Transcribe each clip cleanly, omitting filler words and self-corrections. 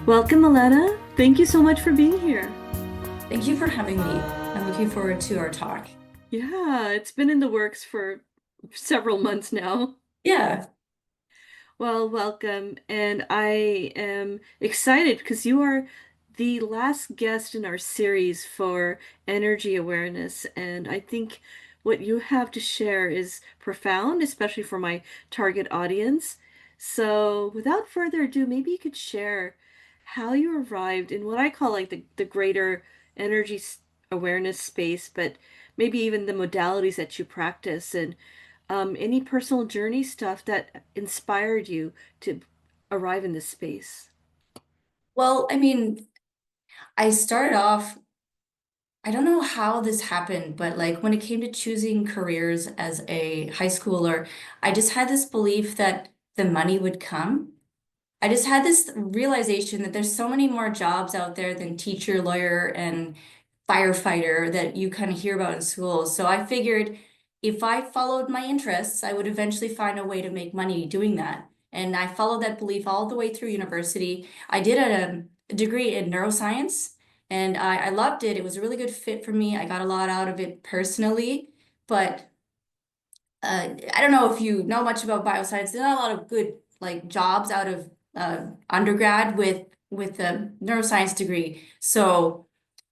Welcome, Alana. Thank you so much for being here. Thank you for having me. I'm looking forward to our talk. Yeah, it's been in the works for several months now. Yeah. Well, welcome. And I am excited because you are the last guest in our series for energy awareness. And I think what you have to share is profound, especially for my target audience. So, without further ado, maybe you could share how you arrived in what I call like the greater energy awareness space, but maybe even the modalities that you practice and any personal journey stuff that inspired you to arrive in this space? Well, I started off, I don't know how this happened, but like when it came to choosing careers as a high schooler, I just had this belief that the money would come. I just had this realization that there's so many more jobs out there than teacher, lawyer, and firefighter that you kind of hear about in schools. So I figured if I followed my interests, I would eventually find a way to make money doing that. And I followed that belief all the way through university. I did a degree in neuroscience and I loved it. It was a really good fit for me. I got a lot out of it personally, but I don't know if you know much about bioscience. There's not a lot of good like jobs out of undergrad with a neuroscience degree. So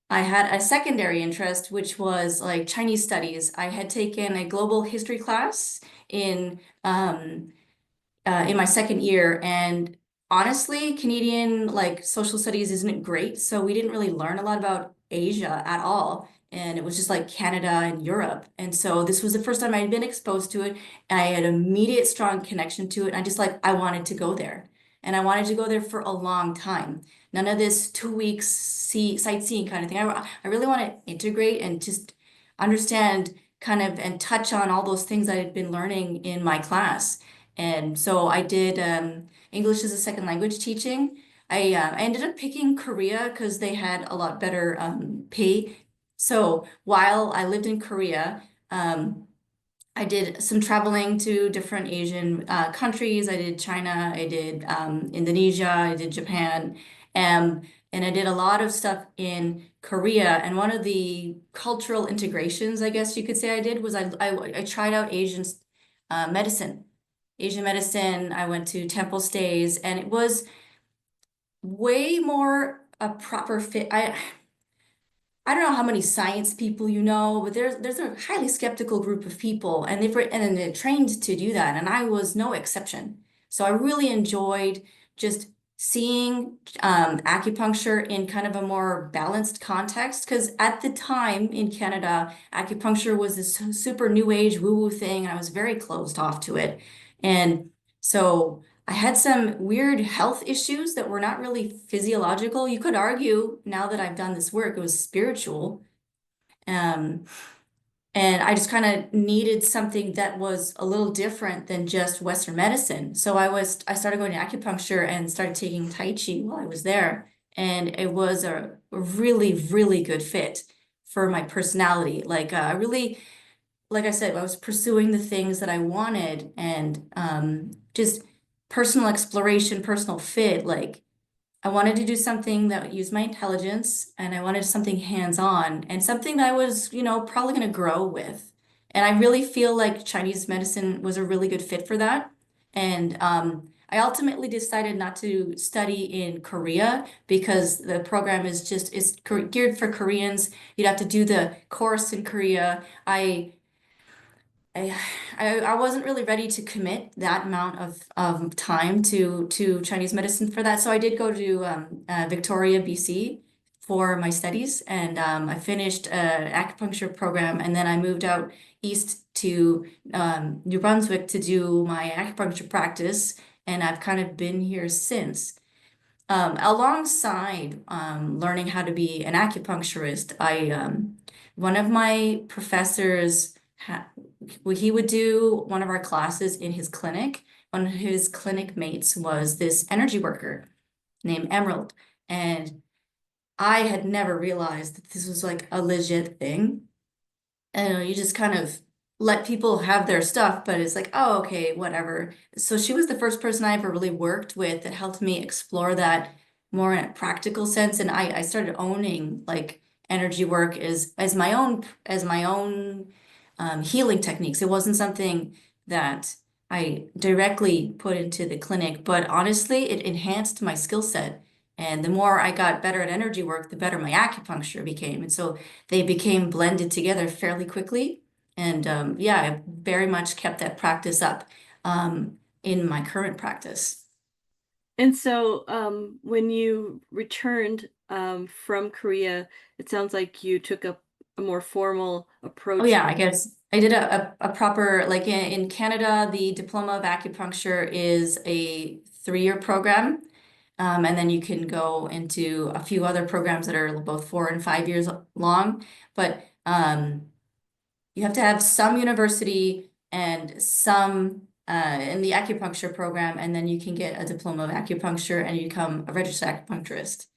I had a secondary interest, which was like Chinese studies. I had taken a global history class in my second year, and honestly, Canadian like social studies isn't great, so we didn't really learn a lot about Asia at all. And it was just like Canada and Europe. And so this was the first time I had been exposed to it. And I had immediate strong connection to it. And I just like I wanted to go there. And I wanted to go there for a long time. None of this 2 weeks sightseeing kind of thing. I really want to integrate and just understand kind of and touch on all those things I had been learning in my class. And so I did English as a second language teaching. I ended up picking Korea because they had a lot better pay. So while I lived in Korea, I did some traveling to different Asian countries. I did China, I did Indonesia, I did Japan, and I did a lot of stuff in Korea. And one of the cultural integrations, I guess you could say I did, was I tried out medicine. Asian medicine. I went to temple stays, and it was way more a proper fit. I don't know how many science people you know, but there's a highly skeptical group of people, and then they're trained to do that, and I was no exception. So I really enjoyed just seeing acupuncture in kind of a more balanced context, because at the time in Canada, acupuncture was this super new age woo-woo thing, and I was very closed off to it. And so I had some weird health issues that were not really physiological. You could argue now that I've done this work, it was spiritual. Um, and I just kind of needed something that was a little different than just Western medicine. So I started going to acupuncture and started taking Tai Chi while I was there. And it was a really, really good fit for my personality. Like I said, I was pursuing the things that I wanted and just personal exploration, personal fit. Like I wanted to do something that used my intelligence and I wanted something hands-on and something that I was, probably going to grow with. And I really feel like Chinese medicine was a really good fit for that. And I ultimately decided not to study in Korea because the program is geared for Koreans. You'd have to do the course in Korea. I, I wasn't really ready to commit that amount of time to Chinese medicine for that. So I did go to Victoria, BC for my studies, and I finished an acupuncture program, and then I moved out east to New Brunswick to do my acupuncture practice, and I've kind of been here since. Alongside learning how to be an acupuncturist, one of my professors he would do one of our classes in his clinic. One of his clinic mates was this energy worker named Emerald, and I had never realized that this was like a legit thing. And you just kind of let people have their stuff, but it's like, oh, okay, whatever. So she was the first person I ever really worked with that helped me explore that more in a practical sense. And I started owning like energy work as my own healing techniques. It wasn't something that I directly put into the clinic, but honestly, it enhanced my skill set. And the more I got better at energy work, the better my acupuncture became. And so they became blended together fairly quickly. And yeah, I very much kept that practice up in my current practice. And so, when you returned from Korea, it sounds like you took a more formal Oh approach. yeah, I guess I did a proper, like in Canada, the Diploma of Acupuncture is a 3-year program. And then you can go into a few other programs that are both 4 and 5 years long. But you have to have some university and some in the acupuncture program, and then you can get a diploma of acupuncture and you become a registered acupuncturist.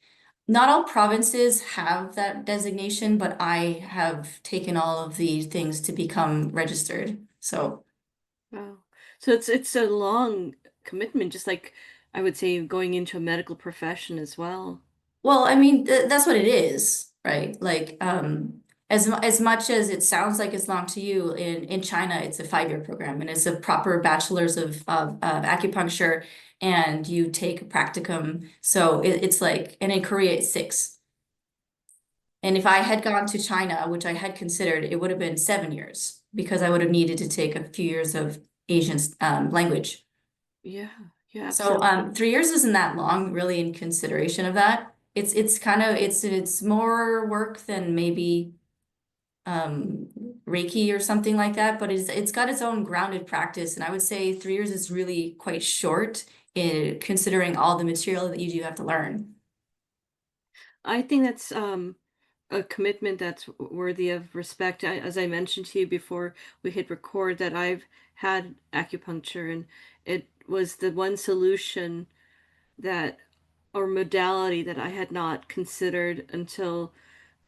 Not all provinces have that designation, but I have taken all of these things to become registered. So, Wow. So it's a long commitment, just like I would say going into a medical profession as well. well, I mean, that's what it is, right? Like, as much as it sounds like it's long to you, in China, it's a 5-year program and it's a proper bachelor's of acupuncture, and you take a practicum. So it's like, and in Korea, it's 6. And if I had gone to China, which I had considered, it would have been 7 years because I would have needed to take a few years of Asian language. Yeah, yeah, So absolutely. 3 years isn't that long, really, in consideration of that. It's kind of it's more work than maybe um, Reiki or something like that, but it's got its own grounded practice, and I would say 3 years is really quite short in considering all the material that you do have to learn. I think that's a commitment that's worthy of respect. As I mentioned to you before we hit record, that I've had acupuncture, and it was the one solution that or modality that I had not considered until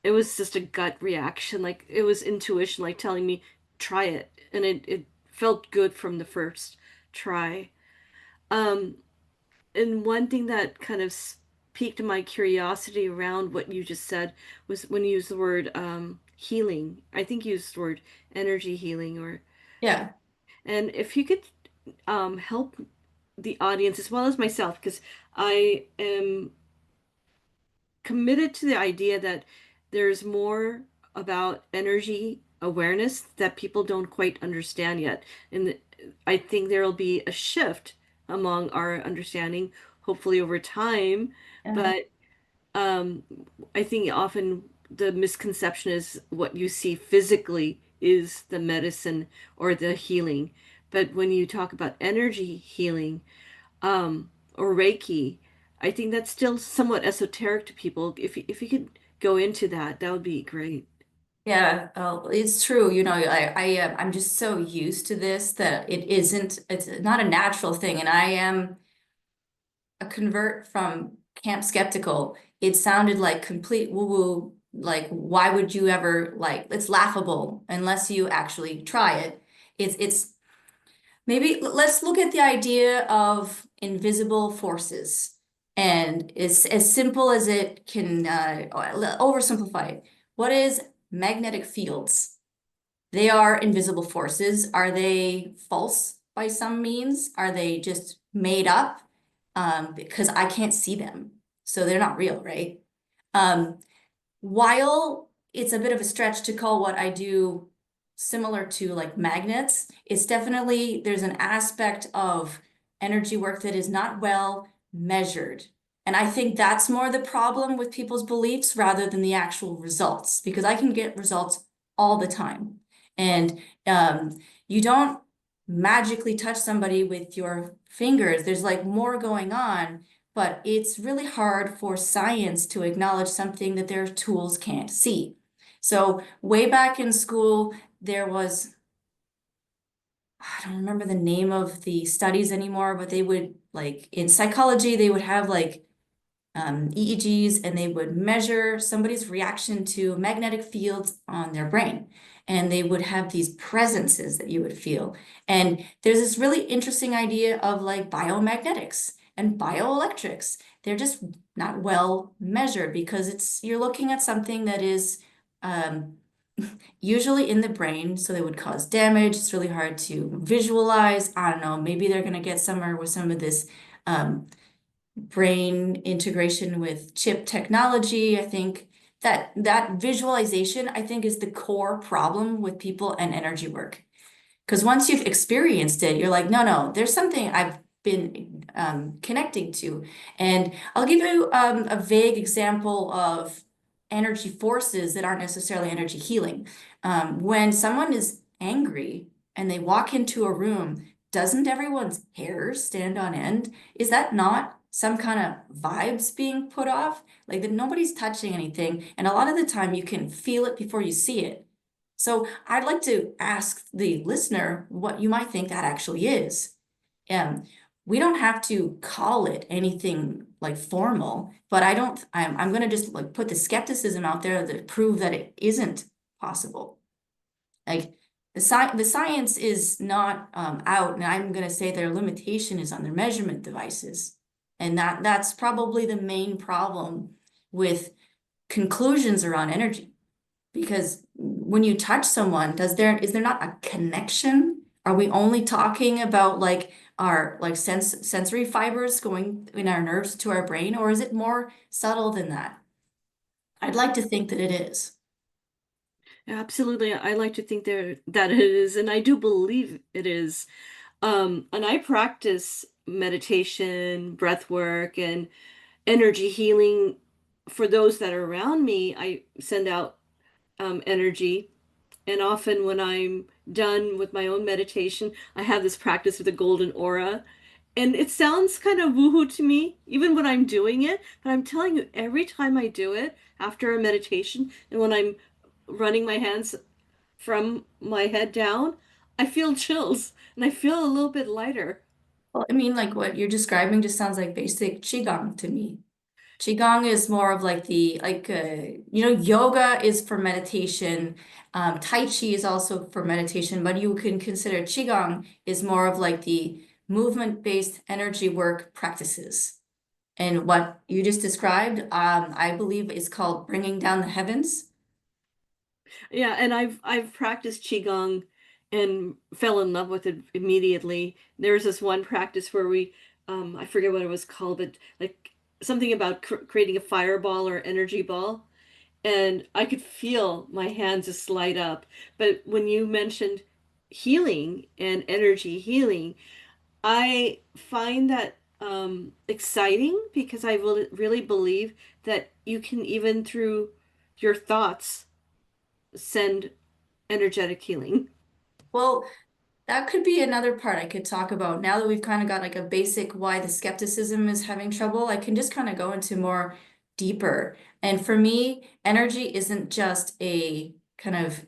it was just a gut reaction. Like it was intuition, like telling me, try it. And it felt good from the first try. Um, and one thing that kind of piqued my curiosity around what you just said was when you used the word healing. I think you used the word energy healing, or Yeah. and if you could help the audience as well as myself, because I am committed to the idea that there's more about energy awareness that people don't quite understand yet. And I think there'll be a shift among our understanding, hopefully over time. Yeah. But um, I think often the misconception is what you see physically is the medicine or the healing. But when you talk about energy healing, or Reiki, I think that's still somewhat esoteric to people. If you could go into that, that would be great. Yeah, it's true. I'm just so used to this that it's not a natural thing. And I am a convert from camp skeptical. It sounded like complete woo-woo. Like, why would you ever, like, it's laughable unless you actually try it. It's maybe let's look at the idea of invisible forces. And it's as simple as it can, oversimplify it. What is magnetic fields? They are invisible forces. Are they false by some means? Are they just made up? Because I can't see them. So they're not real, right? Um, while it's a bit of a stretch to call what I do similar to like magnets, it's definitely, there's an aspect of energy work that is not well measured. And I think that's more the problem with people's beliefs rather than the actual results, because I can get results all the time. And you don't magically touch somebody with your fingers. There's like more going on, but it's really hard for science to acknowledge something that their tools can't see. So way back in school, there was, I don't remember the name of the studies anymore, but they would like in psychology, they would have like EEGs, and they would measure somebody's reaction to magnetic fields on their brain. And they would have these presences that you would feel. And there's this really interesting idea of like biomagnetics. and bioelectrics. They're just not well measured because you're looking at something that is um, usually in the brain, so they would cause damage. It's really hard to visualize. I don't know, maybe they're going to get somewhere with some of this um, brain integration with chip technology. I think that visualization, I think, is the core problem with people and energy work. Because once you've experienced it, you're like, no, no, there's something I've been connecting to. And I'll give you a vague example of energy forces that aren't necessarily energy healing. When someone is angry and they walk into a room, doesn't everyone's hair stand on end? Is that not some kind of vibes being put off? Like that nobody's touching anything. And a lot of the time you can feel it before you see it. So I'd like to ask the listener what you might think that actually is. Um, we don't have to call it anything like formal, but I'm going to just like put the skepticism out there to prove that it isn't possible. Like the science is not out, and I'm going to say their limitation is on their measurement devices. And that's probably the main problem with conclusions around energy. Because when you touch someone, is there not a connection? Are we only talking about like our like sensory fibers going in our nerves to our brain, or is it more subtle than that? I'd like to think that it is. Absolutely. I like to think that it is, and I do believe it is. And I practice meditation, breath work, and energy healing for those that are around me. I send out energy. And often when I'm done with my own meditation, I have this practice with the golden aura. And it sounds kind of woohoo to me, even when I'm doing it. But I'm telling you, every time I do it after a meditation and when I'm running my hands from my head down, I feel chills and I feel a little bit lighter. Well, I mean, like what you're describing just sounds like basic qigong to me. Qigong is more of like yoga is for meditation. Tai Chi is also for meditation, but you can consider Qigong is more of like the movement-based energy work practices. And what you just described, I believe is called bringing down the heavens. Yeah, and I've practiced qigong and fell in love with it immediately. There was this one practice where we I forget what it was called, but like something about creating a fireball or energy ball, and I could feel my hands just light up. But when you mentioned healing and energy healing, I find that exciting because I really believe that you can even through your thoughts send energetic healing. Well, that could be another part I could talk about. Now that we've kind of got like a basic why the skepticism is having trouble, I can just kind of go into more deeper. And for me, energy isn't just a kind of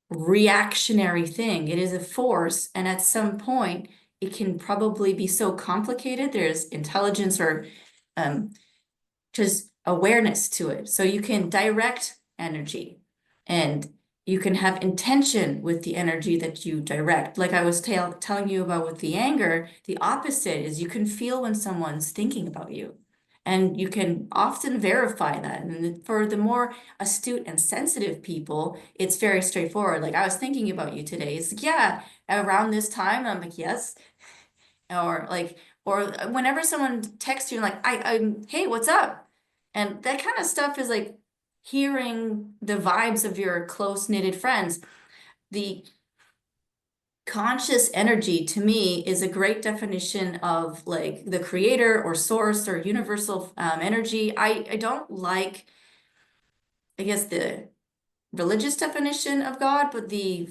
reactionary thing. It is a force, and at some point, it can probably be so complicated. There's intelligence or um, just awareness to it. So you can direct energy and you can have intention with the energy that you direct. Like I was telling you about with the anger, the opposite is you can feel when someone's thinking about you. And you can often verify that. And for the more astute and sensitive people, it's very straightforward. Like I was thinking about you today. It's like, yeah, around this time. And I'm like, yes. Or whenever someone texts you like, hey, what's up? And that kind of stuff is like hearing the vibes of your close-knitted friends. The conscious energy to me is a great definition of like the creator or source or universal energy. I don't like, I guess, the religious definition of God, but the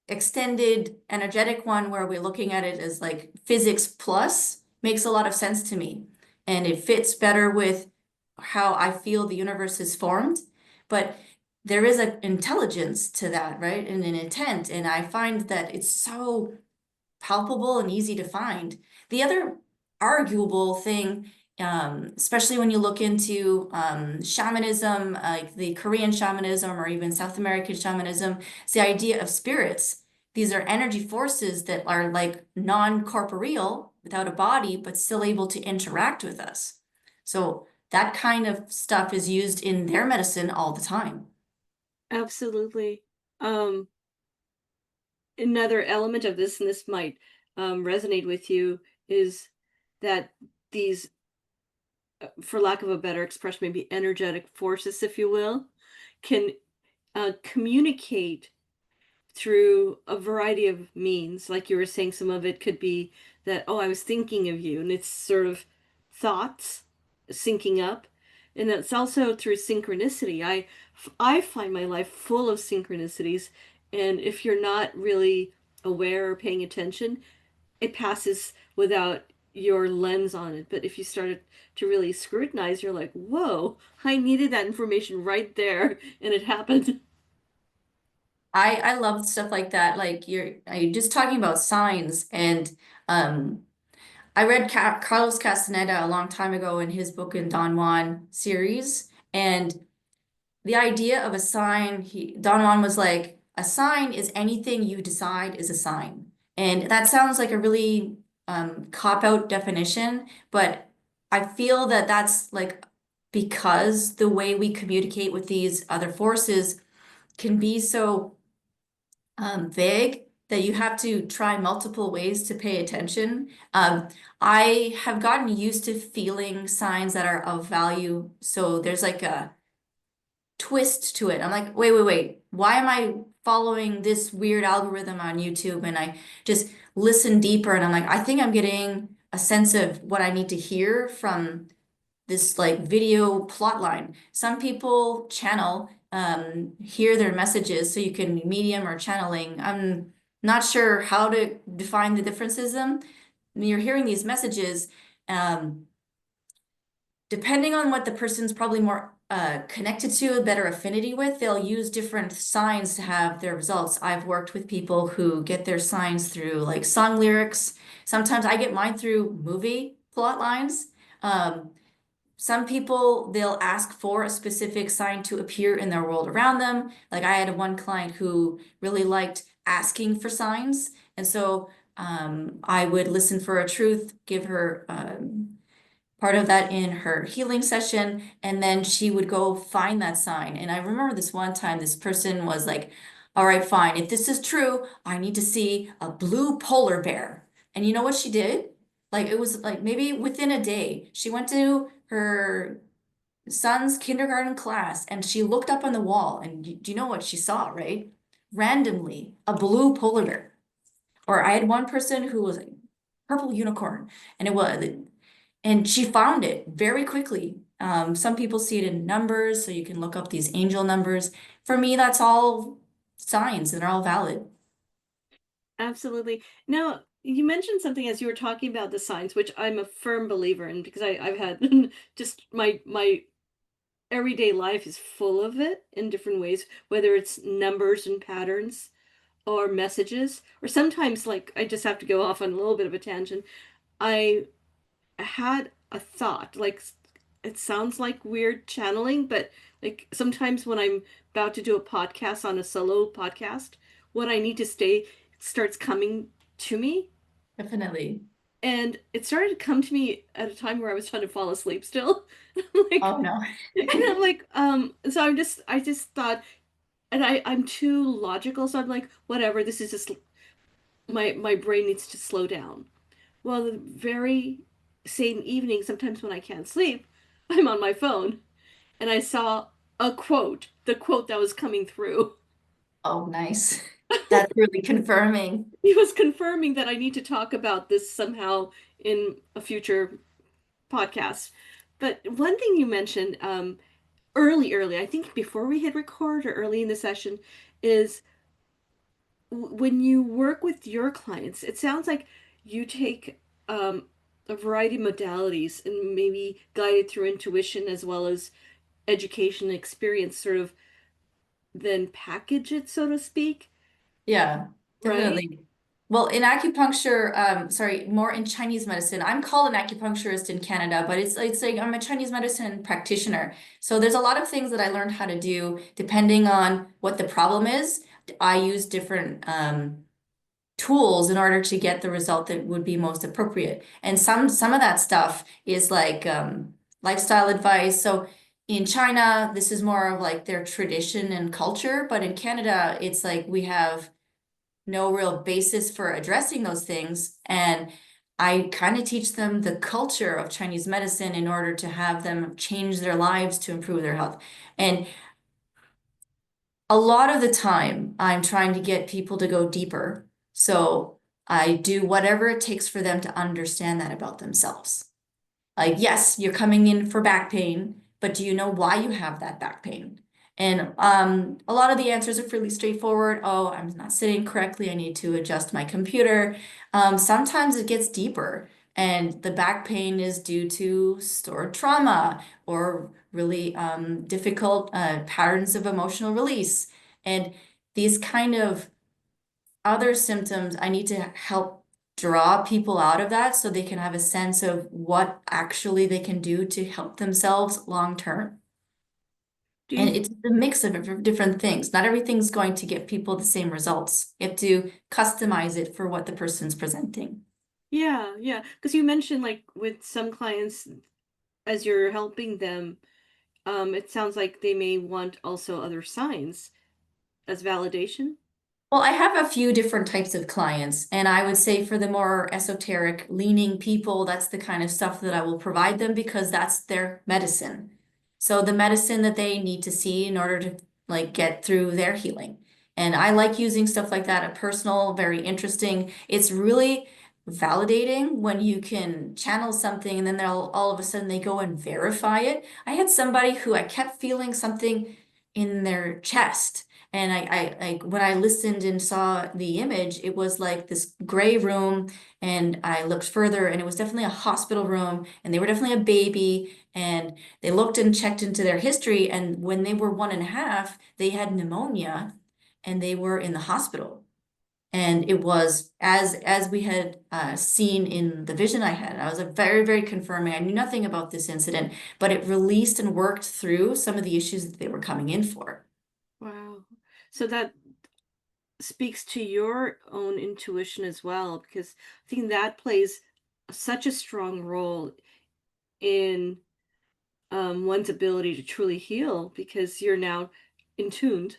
extended energetic one where we're looking at it as like physics plus makes a lot of sense to me. And it fits better with how I feel the universe is formed. But there is an intelligence to that, right? And an intent. And I find that it's so palpable and easy to find. The other arguable thing, especially when you look into shamanism, like the Korean shamanism or even South American shamanism, is the idea of spirits. These are energy forces that are like non-corporeal, without a body, but still able to interact with us. So that kind of stuff is used in their medicine all the time. Absolutely. Um, Another element of this, and this might resonate with you, is that these, for lack of a better expression, maybe energetic forces, if you will, can communicate through a variety of means. Like you were saying, some of it could be that, oh, I was thinking of you, and it's sort of thoughts syncing up. And it's also through synchronicity. I find my life full of synchronicities, and if you're not really aware or paying attention, it passes without your lens on it. But if you started to really scrutinize, you're like, whoa, I needed that information right there, and it happened. I love stuff like that. Like you're just talking about signs, and um I read Carlos Castaneda a long time ago in his book in Don Juan series, and the idea of a sign, Don Juan was like, a sign is anything you decide is a sign. And that sounds like a really cop-out definition, but I feel that that's like because the way we communicate with these other forces can be so vague that you have to try multiple ways to pay attention. I have gotten used to feeling signs that are of value. So there's like a twist to it. I'm like, wait. Why am I following this weird algorithm on YouTube? And I just listen deeper and I'm like, I think I'm getting a sense of what I need to hear from this like video plot line. Some people channel, hear their messages so you can medium or channeling. I'm not sure how to define the differences. When you're hearing these messages, um, depending on what the person's probably more connected to, a better affinity with, they'll use different signs to have their results. I've worked with people who get their signs through like song lyrics. Sometimes I get mine through movie plot lines. Um, some people, they'll ask for a specific sign to appear in their world around them. Like I had one client who really liked asking for signs. And so I would listen for a truth, give her part of that in her healing session, and then she would go find that sign. And I remember this one time, this person was like, all right, fine. If this is true, I need to see a blue polar bear. And you know what she did? Like it was like maybe within a day, she went to her son's kindergarten class and she looked up on the wall and do you know what she saw, right? Randomly, a blue polar bear. Or I had one person who was like purple unicorn and and she found it very quickly. Some people see it in numbers, so you can look up these angel numbers. For me, that's all signs and they're all valid. Absolutely. Now, you mentioned something as you were talking about the signs, which I'm a firm believer in because I've had just my everyday life is full of it in different ways, whether it's numbers and patterns or messages, or sometimes like I just have to go off on a little bit of a tangent. I had a thought, like it sounds like weird channeling, but like sometimes when I'm about to do a podcast on a solo podcast, what I need to stay starts coming to me. Definitely. And it started to come to me at a time where I was trying to fall asleep still. Like, Oh no. and I'm like, so I just thought, and I'm too logical, so I'm like, whatever, this is just my brain needs to slow down. Well, the very same evening, sometimes when I can't sleep, I'm on my phone and I saw a quote, the quote that was coming through. Oh, nice. That's really confirming. He was confirming that I need to talk about this somehow in a future podcast. But one thing you mentioned early, I think before we hit record or early in the session, is when you work with your clients, it sounds like you take a variety of modalities and maybe guided through intuition as well as education and experience, sort of then package it, so to speak, Yeah, right? definitely. Well, in acupuncture, sorry, more in Chinese medicine, I'm called an acupuncturist in Canada, but it's like I'm a Chinese medicine practitioner. So there's a lot of things that I learned how to do depending on what the problem is. I use different tools in order to get the result that would be most appropriate. And some of that stuff is like lifestyle advice. So in China, this is more of like their tradition and culture, but in Canada, it's like we have no real basis for addressing those things. And I kind of teach them the culture of Chinese medicine in order to have them change their lives to improve their health. And a lot of the time, I'm trying to get people to go deeper. So I do whatever it takes for them to understand that about themselves. Like, yes, you're coming in for back pain, but do you know why you have that back pain? And a lot of the answers are fairly straightforward. Oh, I'm not sitting correctly. I need to adjust my computer. Sometimes it gets deeper, and the back pain is due to stored trauma or really difficult patterns of emotional release. And these kind of other symptoms, I need to help draw people out of that so they can have a sense of what actually they can do to help themselves long term. Do And you, it's a mix of different things. Not everything's going to get people the same results. You have to customize it for what the person's presenting. yeah, yeah, because you mentioned like with some clients, as you're helping them, it sounds like they may want also other signs as validation. Well, I have a few different types of clients, and I would say for the more esoteric leaning people, that's the kind of stuff that I will provide them because that's their medicine. So the medicine that they need to see in order to like get through their healing. And I like using stuff like that, a personal, very interesting. It's really validating when you can channel something and then they'll all of a sudden they go and verify it. I had somebody who I kept feeling something in their chest. And when I listened and saw the image, it was like this gray room. And I looked further, and it was definitely a hospital room. And they were definitely a baby. And they looked and checked into their history. And when they were 1.5, they had pneumonia and they were in the hospital. And it was as we had seen in the vision I had. I was a very, very confirming. I knew nothing about this incident, but it released and worked through some of the issues that they were coming in for. Wow. So that speaks to your own intuition as well, because I think that plays such a strong role in one's ability to truly heal because you're now in tuned.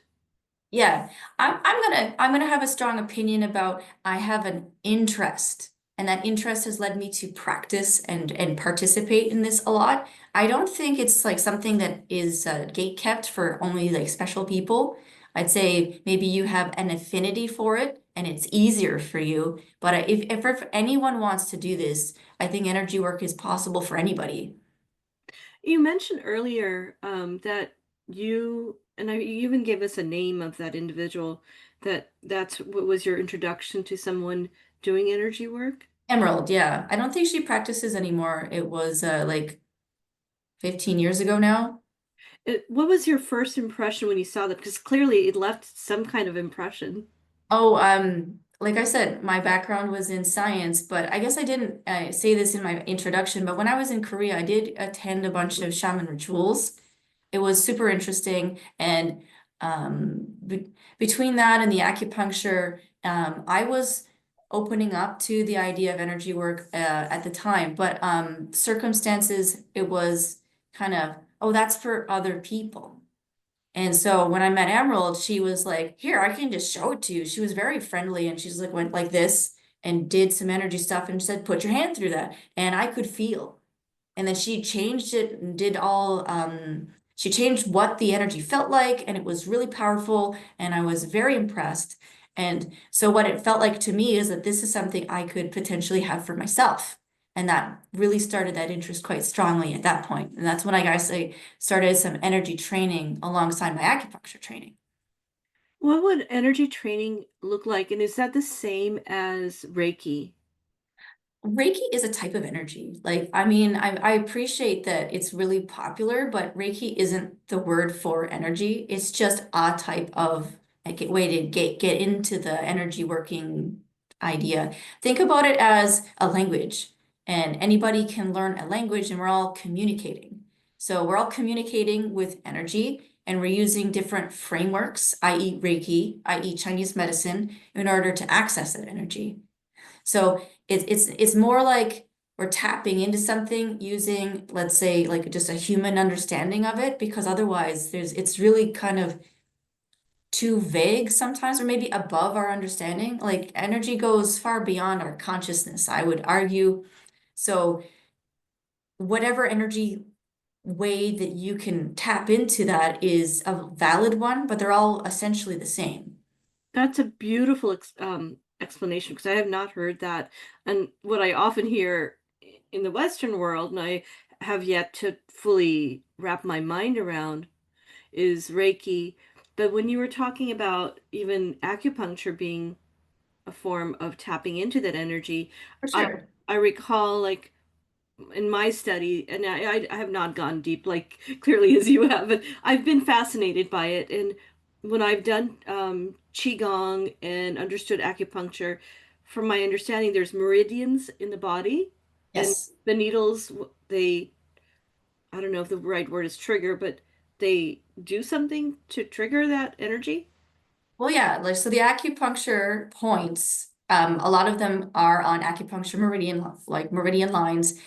Yeah, I'm gonna have a strong opinion about I have an interest, and that interest has led me to practice and participate in this a lot. I don't think it's like something that is gate kept for only like special people. I'd say maybe you have an affinity for it and it's easier for you. But if anyone wants to do this, I think energy work is possible for anybody. You mentioned earlier that you even gave us a name of that individual that's what was your introduction to someone doing energy work. Emerald, yeah. I don't think she practices anymore. It was like 15 years ago now. What was your first impression when you saw that? Because clearly it left some kind of impression. Oh, like I said, my background was in science, but I guess I didn't say this in my introduction, but when I was in Korea, I did attend a bunch of shaman rituals. It was super interesting. And between that and the acupuncture, I was opening up to the idea of energy work at the time, but circumstances, it was kind of, oh, that's for other people. And so when I met Emerald, she was like, "Here, I can just show it to you." She was very friendly and she's like went like this and did some energy stuff and said, "Put your hand through that." And I could feel. And then she changed it and did all she changed what the energy felt like and it was really powerful and I was very impressed. And so what it felt like to me is that this is something I could potentially have for myself. And that really started that interest quite strongly at that point. And that's when I guess I started some energy training alongside my acupuncture training. What would energy training look like? And is that the same as Reiki? Reiki is a type of energy. Like, I mean, I appreciate that it's really popular, but Reiki isn't the word for energy. It's just a type of like a way to get into the energy working idea. Think about it as a language, and anybody can learn a language, and we're all communicating. So we're all communicating with energy, and we're using different frameworks, i.e., Reiki, i.e., Chinese medicine, in order to access that energy. So it's more like we're tapping into something using, let's say, like just a human understanding of it, because otherwise it's really kind of too vague sometimes, or maybe above our understanding. Like energy goes far beyond our consciousness, I would argue. So whatever energy way that you can tap into that is a valid one, but they're all essentially the same. That's a beautiful explanation because I have not heard that. And what I often hear in the Western world, and I have yet to fully wrap my mind around, is Reiki. But when you were talking about even acupuncture being a form of tapping into that energy, For I sure. I recall like in my study, and I have not gone deep like clearly as you have, but I've been fascinated by it. And when I've done Qigong and understood acupuncture, from my understanding, there's meridians in the body, and Yes. the needles, they, I don't know if the right word is trigger, but they do something to trigger that energy. Well, yeah, like so the acupuncture points, a lot of them are on acupuncture meridian, like meridian lines.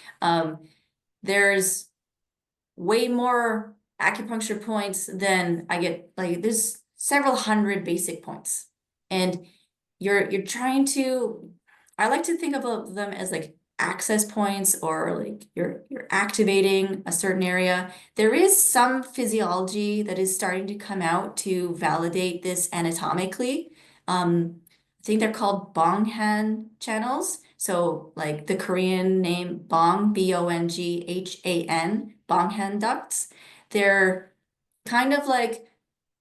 There's way more acupuncture points than I get. Like there's several hundred basic points. And you're trying to, I like to think of them as like access points, or like you're activating a certain area. There is some physiology that is starting to come out to validate this anatomically. I think they're called Bonghan channels. So like the Korean name Bong, Bonghan, Bonghan ducts. They're kind of like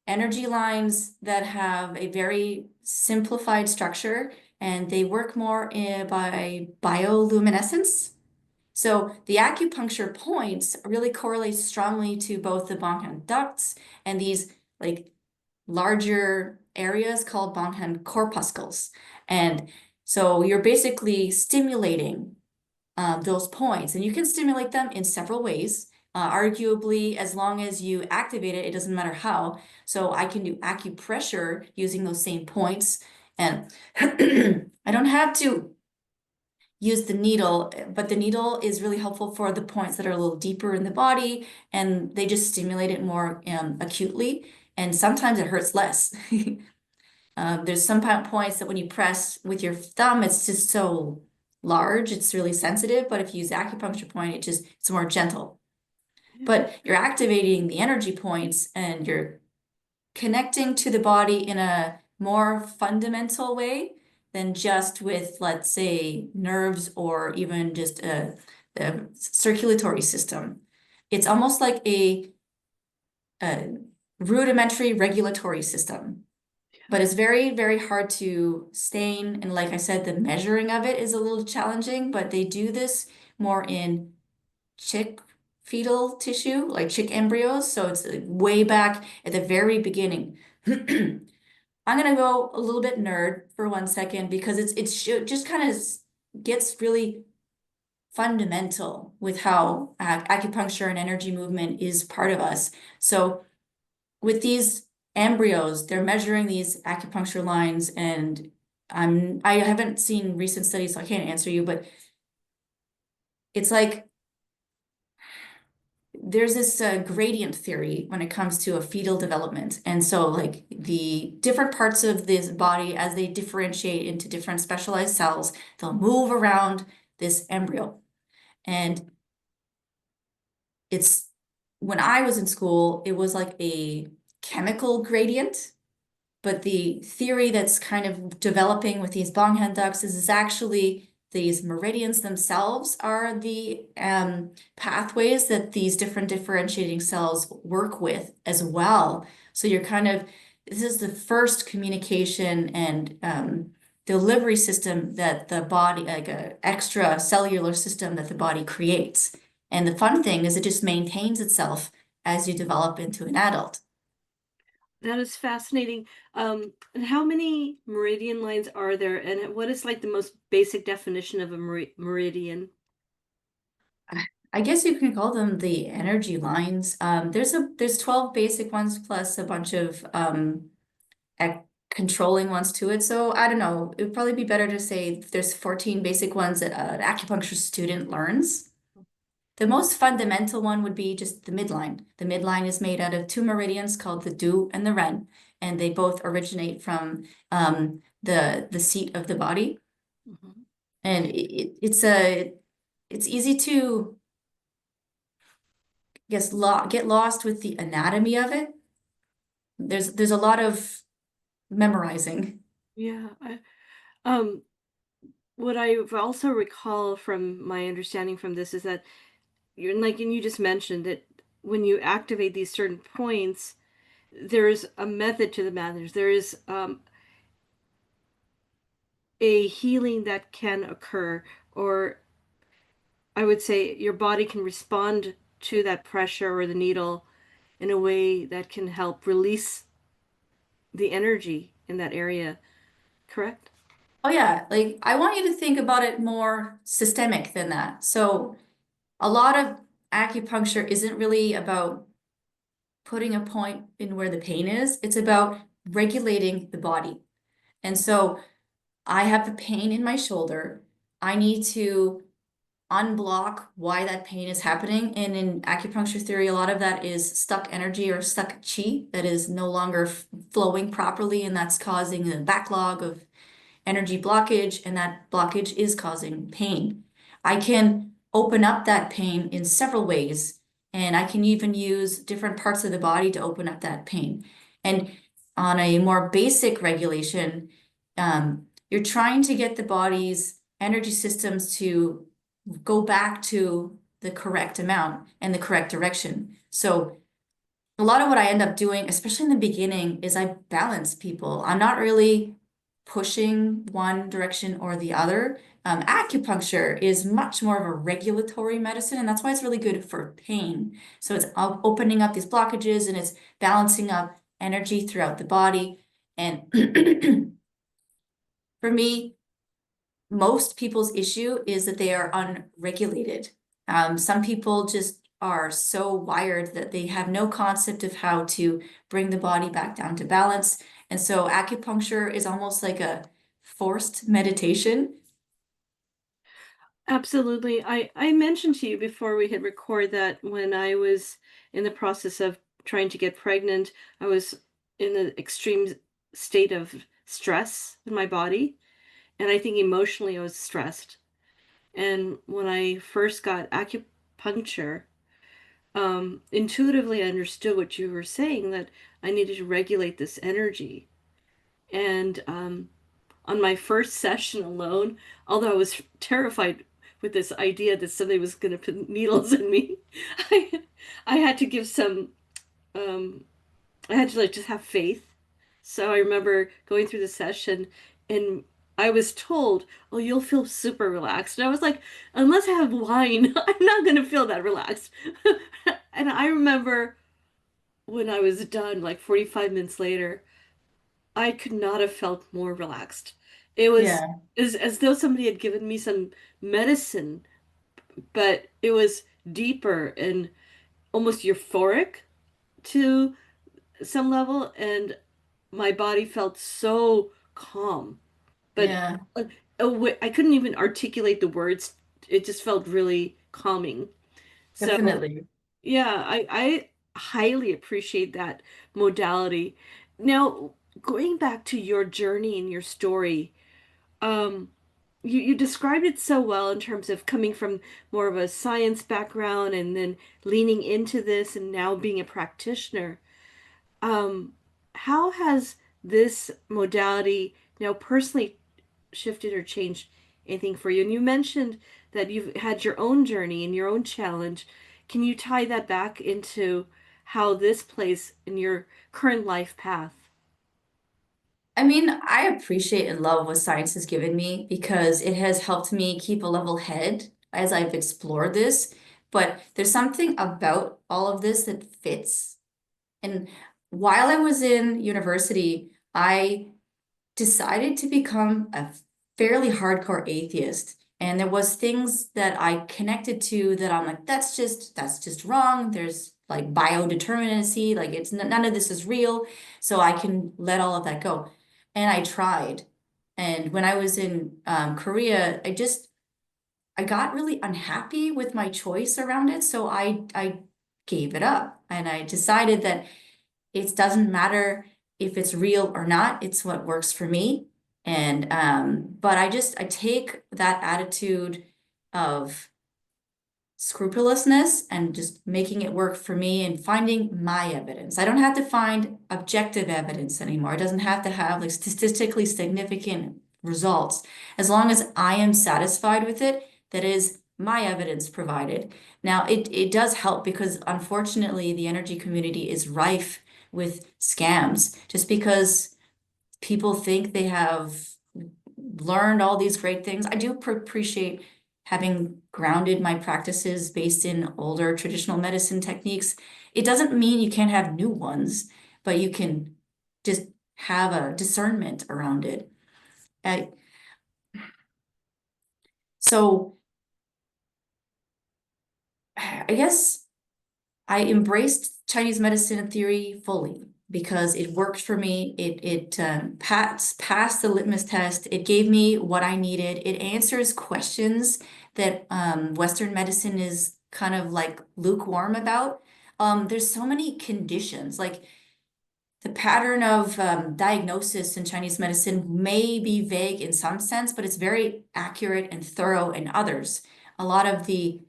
energy lines that have a very simplified structure, and they work more by bioluminescence. So the acupuncture points really correlate strongly to both the Bonghan ducts and these like larger areas called Bonghan corpuscles. And so you're basically stimulating those points. And you can stimulate them in several ways. Arguably, as long as you activate it, it doesn't matter how. So I can do acupressure using those same points. And I don't have to use the needle, but the needle is really helpful for the points that are a little deeper in the body, and they just stimulate it more acutely. And sometimes it hurts less. There's some points that when you press with your thumb, it's just so large, it's really sensitive. But if you use acupuncture point, it's more gentle. Yeah. But you're activating the energy points and you're connecting to the body in a more fundamental way than just with, let's say, nerves or even just a circulatory system. It's almost like a rudimentary regulatory system, but it's very, very hard to stain. And like I said, the measuring of it is a little challenging, but they do this more in chick fetal tissue, like chick embryos. So it's like way back at the very beginning. I'm gonna go a little bit nerd for 1 second because just kind of gets really fundamental with how acupuncture and energy movement is part of us. So with these embryos, they're measuring these acupuncture lines, and I haven't seen recent studies, so I can't answer you, but it's like there's this gradient theory when it comes to a fetal development. And so like the different parts of this body, as they differentiate into different specialized cells, they'll move around this embryo. And it's when I was in school, it was like a chemical gradient. But the theory that's kind of developing with these Bonghan ducts is actually these meridians themselves are the pathways that these different differentiating cells work with as well. So you're kind of, this is the first communication and delivery system that the body, like a extra cellular system that the body creates. And the fun thing is it just maintains itself as you develop into an adult. That is fascinating. And how many meridian lines are there? And what is like the most basic definition of a meridian? I guess you can call them the energy lines. There's 12 basic ones plus a bunch of ac controlling ones to it. So I don't know. It would probably be better to say there's 14 basic ones that an acupuncture student learns. The most fundamental one would be just the midline. The midline is made out of two meridians called the Du and the Ren, and they both originate from the seat of the body. Mhm. And it's easy to, I guess, get lost with the anatomy of it. There's a lot of memorizing. Yeah. Um, what I also recall from my understanding from this is that you're like, and you just mentioned that when you activate these certain points, there's a method to the madness. There is a healing that can occur, or I would say your body can respond to that pressure or the needle in a way that can help release the energy in that area, correct? Oh yeah, like I want you to think about it more systemic than that. So a lot of acupuncture isn't really about putting a point in where the pain is. It's about regulating the body. And so I have a pain in my shoulder. I need to unblock why that pain is happening. And in acupuncture theory, a lot of that is stuck energy or stuck chi that is no longer flowing properly, and that's causing a backlog of energy blockage, and that blockage is causing pain. I can open up that pain in several ways, and I can even use different parts of the body to open up that pain. And on a more basic regulation, you're trying to get the body's energy systems to go back to the correct amount and the correct direction. So a lot of what I end up doing, especially in the beginning, is I balance people. I'm not really pushing one direction or the other. Acupuncture is much more of a regulatory medicine, and that's why it's really good for pain. So it's opening up these blockages and it's balancing up energy throughout the body. And for me, most people's issue is that they are unregulated. Some people just are so wired that they have no concept of how to bring the body back down to balance. And so acupuncture is almost like a forced meditation. Absolutely. I mentioned to you before we hit record that when I was in the process of trying to get pregnant, I was in an extreme state of stress in my body. And I think emotionally I was stressed. And when I first got acupuncture, intuitively I understood what you were saying, that I needed to regulate this energy. And on my first session alone, although I was terrified with this idea that somebody was going to put needles in me, I, I had to give some, um, I had to like just have faith. So I remember going through the session and I was told, "Oh, you'll feel super relaxed." And I was like, "Unless I have wine, I'm not going to feel that relaxed." And I remember when I was done, like 45 minutes later, I could not have felt more relaxed. It was Yeah, as though somebody had given me some medicine, but it was deeper and almost euphoric to some level, and my body felt so calm. But yeah, uh, I couldn't even articulate the words. It just felt really calming. So definitely. yeah, I highly appreciate that modality. Now, going back to your journey and your story, um, you described it so well in terms of coming from more of a science background and then leaning into this and now being a practitioner. Um, how has this modality now personally shifted or changed anything for you? And you mentioned that you've had your own journey and your own challenge. Can you tie that back into how this plays in your current life path? I mean, I appreciate and love what science has given me because it has helped me keep a level head as I've explored this. But there's something about all of this that fits. And while I was in university, I decided to become a fairly hardcore atheist. And there was things that I connected to that I'm like, that's just wrong. There's like biodeterminacy, like none of this is real. So I can let all of that go. And I tried. And when I was in Korea, I got really unhappy with my choice around it. So I gave it up and I decided that it doesn't matter if it's real or not, it's what works for me. And but I take that attitude of scrupulousness and just making it work for me and finding my evidence. I don't have to find objective evidence anymore. It doesn't have to have like statistically significant results. As long as I am satisfied with it, that is my evidence provided. Now, it does help because unfortunately, the energy community is rife with scams just because people think they have learned all these great things. I do appreciate having grounded my practices based in older traditional medicine techniques. It doesn't mean you can't have new ones, but you can just have a discernment around it. Uh, so I guess I embraced Chinese medicine theory fully because it worked for me. It passed the litmus test. It gave me what I needed. It answers questions that Western medicine is kind of like lukewarm about. There's so many conditions, like the pattern of diagnosis in Chinese medicine may be vague in some sense, but it's very accurate and thorough in others. A lot of the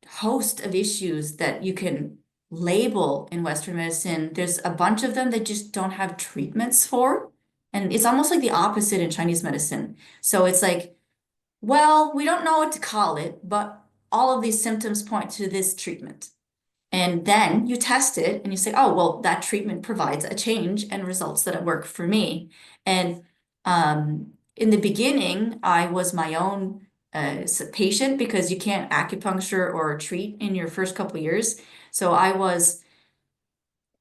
host of issues that you can label in Western medicine. There's a bunch of them that just don't have treatments for. And it's almost like the opposite in Chinese medicine. So it's like, well, we don't know what to call it, but all of these symptoms point to this treatment. And then you test it and you say, oh, well, that treatment provides a change and results that work for me. And in the beginning, I was my own patient because you can't acupuncture or treat in your first couple of years. So I was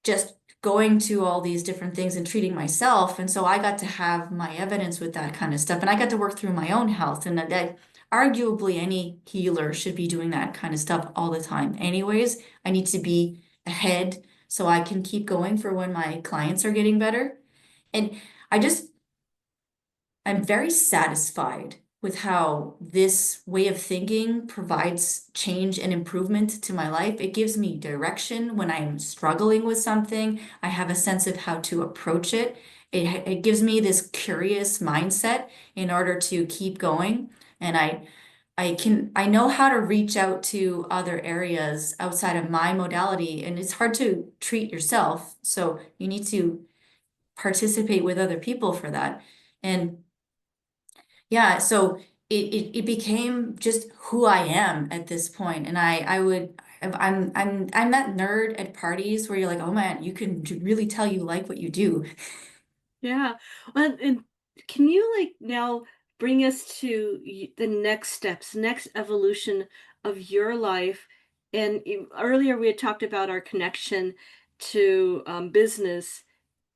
just going to all these different things and treating myself. And so I got to have my evidence with that kind of stuff. And I got to work through my own health. And that arguably any healer should be doing that kind of stuff all the time. Anyways, I need to be ahead so I can keep going for when my clients are getting better. And I just I'm very satisfied with how this way of thinking provides change and improvement to my life. It gives me direction when I'm struggling with something. I have a sense of how to approach it. It gives me this curious mindset in order to keep going. And I know how to reach out to other areas outside of my modality. And it's hard to treat yourself. So you need to participate with other people for that. And yeah, so it became just who I am at this point. And I'm that nerd at parties where you're like, oh man, you can really tell you like what you do. Yeah. Well, and can you like now bring us to the next steps, next evolution of your life? And earlier we had talked about our connection to business,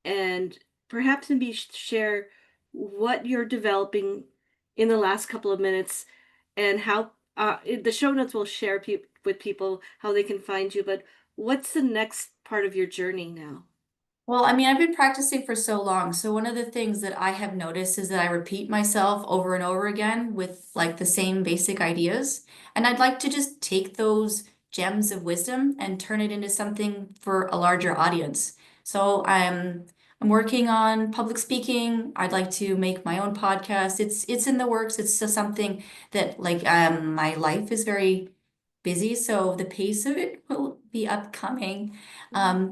and perhaps maybe share what you're developing in the last couple of minutes and how the show notes will share with people how they can find you. But what's the next part of your journey now? Well, I mean, I've been practicing for so long. So one of the things that I have noticed is that I repeat myself over and over again with like the same basic ideas. And I'd like to just take those gems of wisdom and turn it into something for a larger audience. So I'm working on public speaking. I'd like to make my own podcast. It's in the works. It's just something that like my life is very busy, so the pace of it will be upcoming.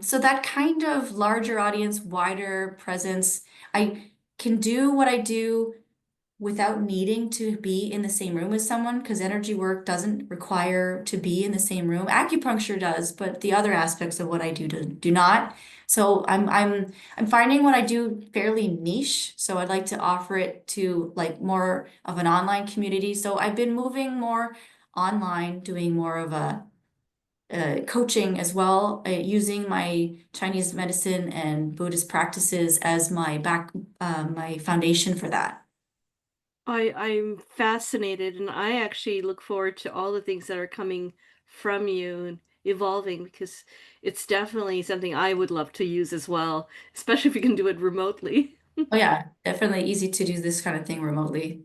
So that kind of larger audience, wider presence, I can do what I do without needing to be in the same room as someone because energy work doesn't require to be in the same room. Acupuncture does, but the other aspects of what I do not. So I'm finding what I do fairly niche. So I'd like to offer it to like more of an online community. So I've been moving more online, doing more of a coaching as well, using my Chinese medicine and Buddhist practices as my foundation for that. I'm fascinated, and I actually look forward to all the things that are coming from you and evolving because it's definitely something I would love to use as well, especially if you can do it remotely. Oh yeah, definitely easy to do this kind of thing remotely.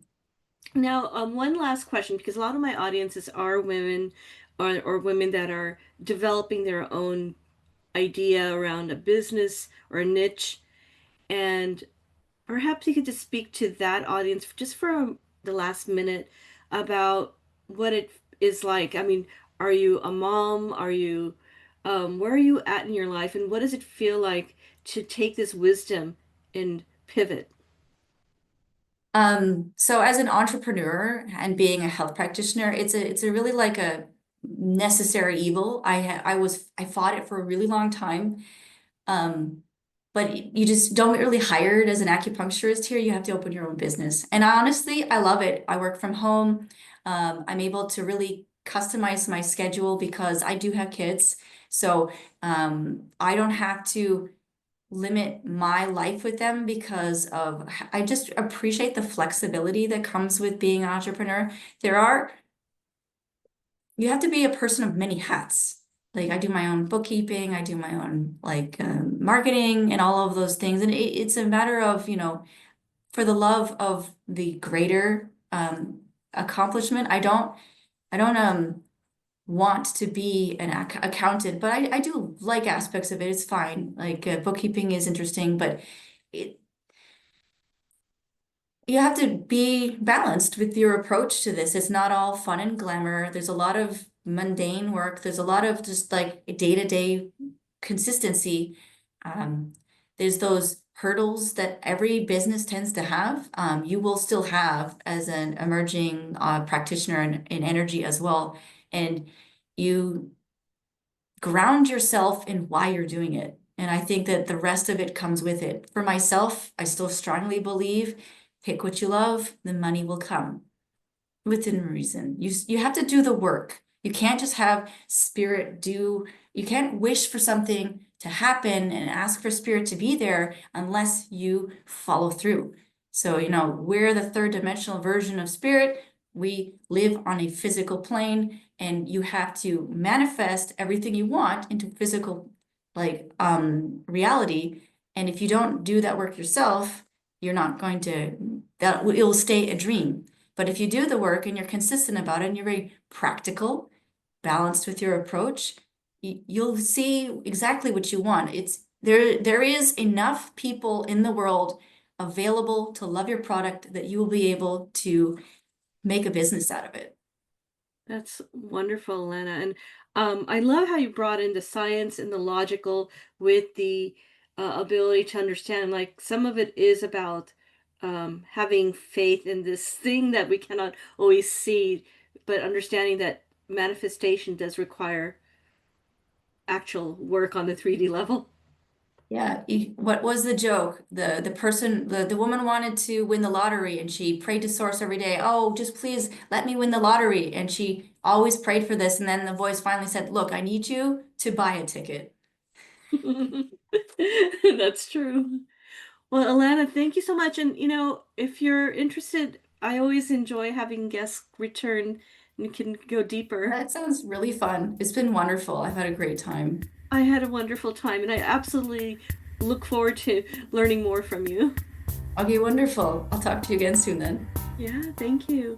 Now, one last question, because a lot of my audiences are women or women that are developing their own idea around a business or a niche, and perhaps you could just speak to that audience just for the last minute about what it is like. I mean, are you a mom? Where are you at in your life? And what does it feel like to take this wisdom and pivot? So as an entrepreneur and being a health practitioner, it's a really like a necessary evil. I fought it for a really long time. Um, but you just don't get really hired as an acupuncturist here. You have to open your own business. And honestly, I love it. I work from home. I'm able to really customize my schedule because I do have kids. So I don't have to limit my life with them because of, I just appreciate the flexibility that comes with being an entrepreneur. There are, you have to be a person of many hats. Like I do my own bookkeeping, I do my own like marketing and all of those things. And it's a matter of, for the love of the greater accomplishment. I don't want to be an accountant, but I do like aspects of it. It's fine. Like bookkeeping is interesting, but it, you have to be balanced with your approach to this. It's not all fun and glamour. There's a lot of mundane work. There's a lot of just like day-to-day consistency. Um, there's those hurdles that every business tends to have. You will still have as an emerging practitioner in energy as well. And you ground yourself in why you're doing it. And I think that the rest of it comes with it. For myself, I still strongly believe pick what you love, the money will come within reason. You have to do the work. You can't just have spirit do, you can't wish for something to happen and ask for spirit to be there unless you follow through. So, we're the third dimensional version of spirit. We live on a physical plane and you have to manifest everything you want into physical like reality. And if you don't do that work yourself, you're not going to, that it'll stay a dream. But if you do the work and you're consistent about it and you're very practical, balanced with your approach, you'll see exactly what you want. There is enough people in the world available to love your product that you will be able to make a business out of it. That's wonderful, Lana. And I love how you brought in the science and the logical with the ability to understand. Like some of it is about having faith in this thing that we cannot always see, but understanding that manifestation does require actual work on the 3D level. Yeah, what was the joke? The woman wanted to win the lottery and she prayed to source every day, "Oh, just please let me win the lottery." And she always prayed for this and then the voice finally said, "Look, I need you to buy a ticket." That's true. Well, Alana, thank you so much. And if you're interested, I always enjoy having guests return and can go deeper. That sounds really fun. It's been wonderful. I've had a great time. I had a wonderful time, and I absolutely look forward to learning more from you. Okay, wonderful. I'll talk to you again soon then. Yeah, thank you.